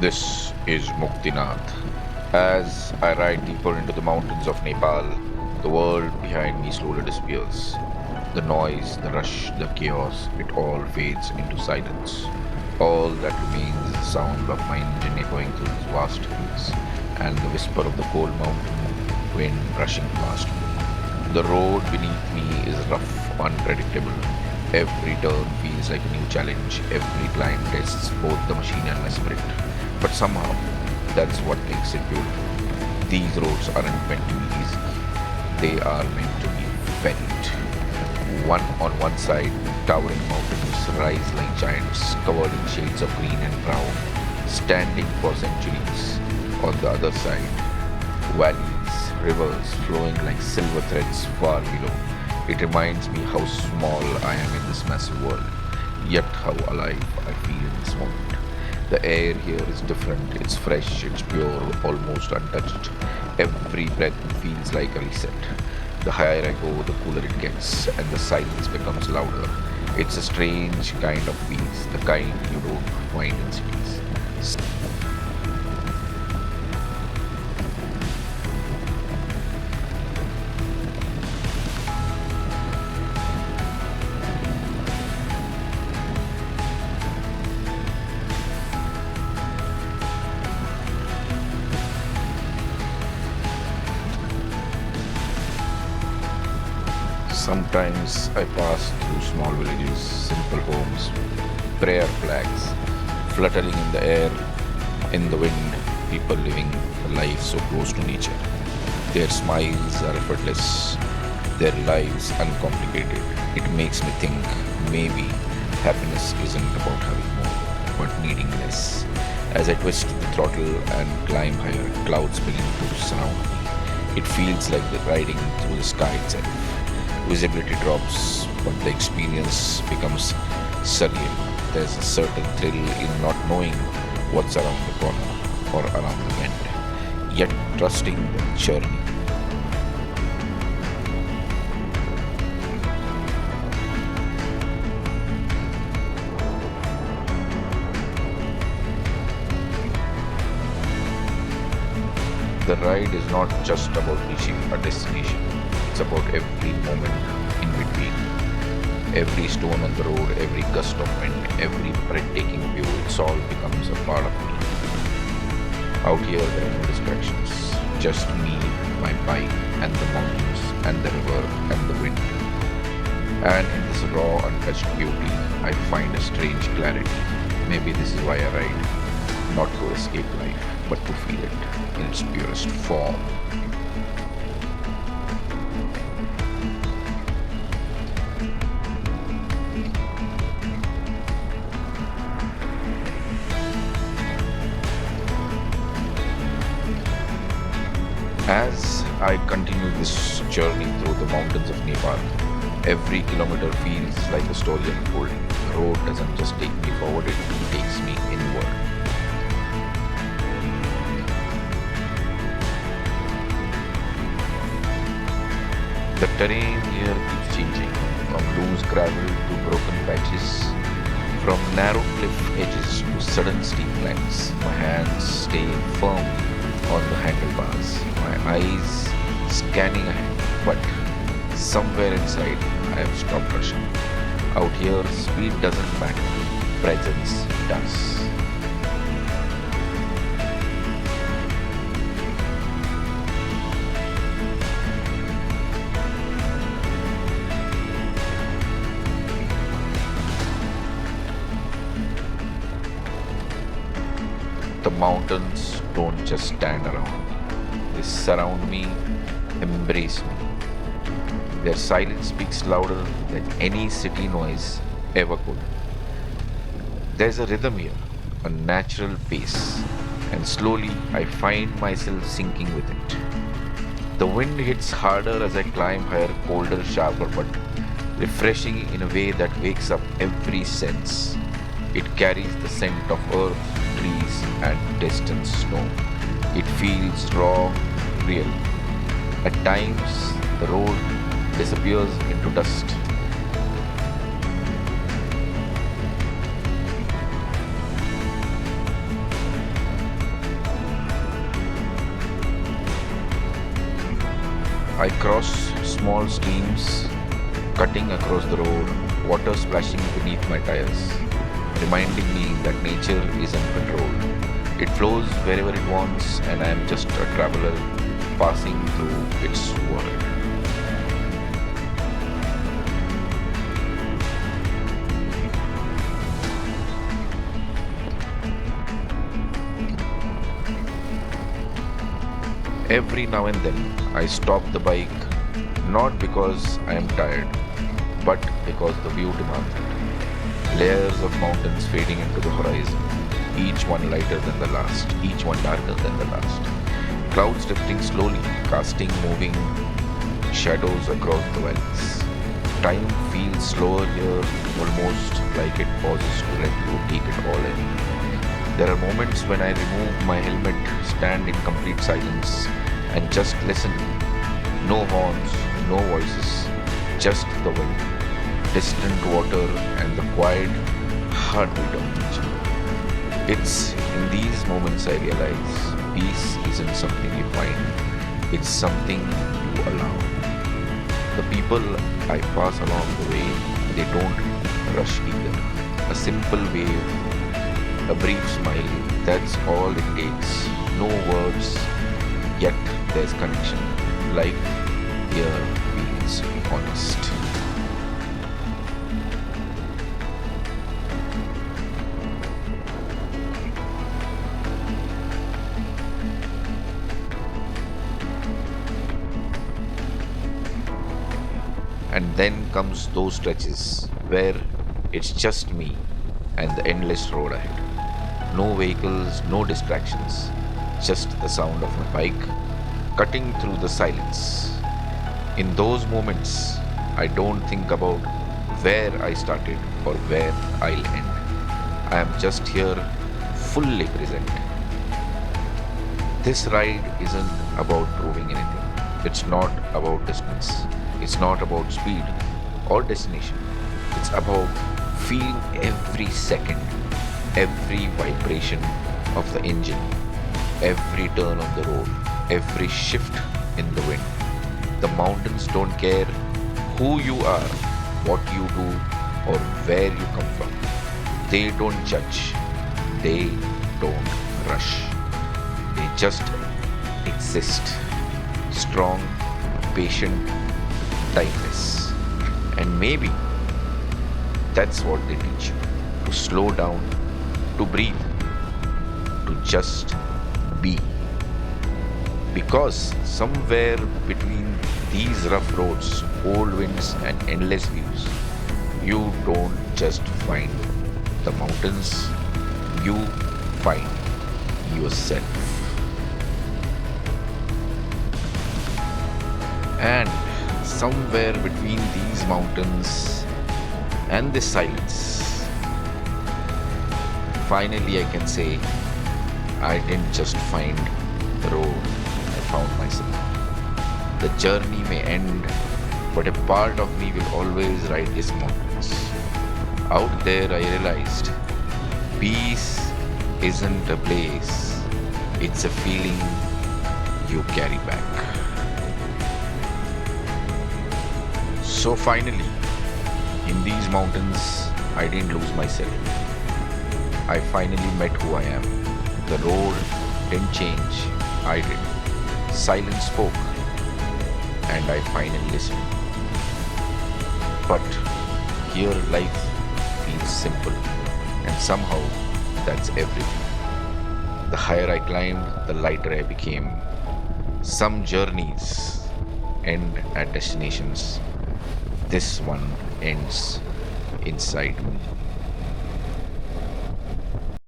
This is Muktinath. As I ride deeper into the mountains of Nepal, the world behind me slowly disappears. The noise, the rush, the chaos, it all fades into silence. All that remains is the sound of my engine echoing through these vast hills and the whisper of the cold mountain wind brushing past me. The road beneath me is rough, unpredictable. Every turn feels like a new challenge. Every climb tests both the machine and my spirit. But somehow, that's what makes it beautiful. These roads aren't meant to be easy. They are meant to be felt. On one side, towering mountains rise like giants, covered in shades of green and brown, standing for centuries. On the other side, valleys, rivers flowing like silver threads far below. It reminds me how small I am in this massive world, yet how alive I feel in this moment. The air here is different, it's fresh, it's pure, almost untouched. Every breath feels like a reset. The higher I go, the cooler it gets, and the silence becomes louder. It's a strange kind of peace, the kind you don't find in cities. Sometimes I pass through small villages, simple homes, prayer flags fluttering in the air, in the wind, people living lives so close to nature. Their smiles are effortless, their lives uncomplicated. It makes me think maybe happiness isn't about having more, but needing less. As I twist the throttle and climb higher, clouds begin to surround me. It feels like the riding through the sky itself. Visibility drops, but the experience becomes surreal. There's a certain thrill in not knowing what's around the corner or around the bend, yet trusting the journey. The ride is not just about reaching a destination, it's about every moment in between. Every stone on the road, every gust of wind, every breathtaking view, it all becomes a part of me. Out here, there are no distractions, just me, my bike, and the mountains, and the river, and the wind. And in this raw, untouched beauty, I find a strange clarity. Maybe this is why I ride, not to escape life, but to feel it in its purest form. As I continue this journey through the mountains of Nepal, every kilometer feels like a story unfolding. The road doesn't just take me forward, it takes me inward. The terrain here keeps changing, from loose gravel to broken patches, from narrow cliff edges to sudden steep climbs. My hands stay firm on the handlebars, my eyes scanning ahead, but somewhere inside I have stopped rushing. Out here, speed doesn't matter, presence does. The mountains don't just stand around, they surround me, embrace me. Their silence speaks louder than any city noise ever could. There's a rhythm here, a natural pace, and slowly I find myself sinking with it. The wind hits harder as I climb higher, colder, sharper, but refreshing in a way that wakes up every sense. It carries the scent of earth, trees, and distant snow. It feels raw, real. At times, the road disappears into dust. I cross small streams, cutting across the road, water splashing beneath my tires, reminding me that nature is in control. It flows wherever it wants, and I am just a traveler passing through its world. Every now and then, I stop the bike not because I am tired, but because the view demands it. Layers of mountains fading into the horizon, each one lighter than the last, each one darker than the last. Clouds drifting slowly, casting moving shadows across the valleys. Time feels slower here, almost like it pauses to let you take it all in. There are moments when I remove my helmet, stand in complete silence, and just listen. No horns, no voices, just the wind, distant water, and the quiet heartbeat of nature. It's in these moments I realize peace isn't something you find, it's something you allow. The people I pass along the way, they don't rush either. A simple wave, a brief smile, that's all it takes. No words, yet there's connection. Life here feels honest. And then comes those stretches where it's just me and the endless road ahead. No vehicles, no distractions, just the sound of my bike cutting through the silence. In those moments, I don't think about where I started or where I'll end. I am just here, fully present. This ride isn't about proving anything. It's not about distance. It's not about speed or destination. It's about feeling every second, every vibration of the engine, every turn on the road, every shift in the wind. The mountains don't care who you are, what you do, or where you come from. They don't judge. They don't rush. They just exist. Strong, patient, timeless. And maybe that's what they teach you. To slow down, to breathe, to just be. Because somewhere between these rough roads, cold winds, and endless views, you don't just find the mountains, you find yourself. And somewhere between these mountains and this silence, finally I can say I didn't just find the road, I found myself. The journey may end, but a part of me will always ride these mountains. Out there I realized peace isn't a place, it's a feeling you carry back. So finally, in these mountains, I didn't lose myself. I finally met who I am. The road didn't change, I did. Silence spoke, and I finally listened. But here life feels simple, and somehow that's everything. The higher I climbed, the lighter I became. Some journeys end at destinations. This one ends inside me.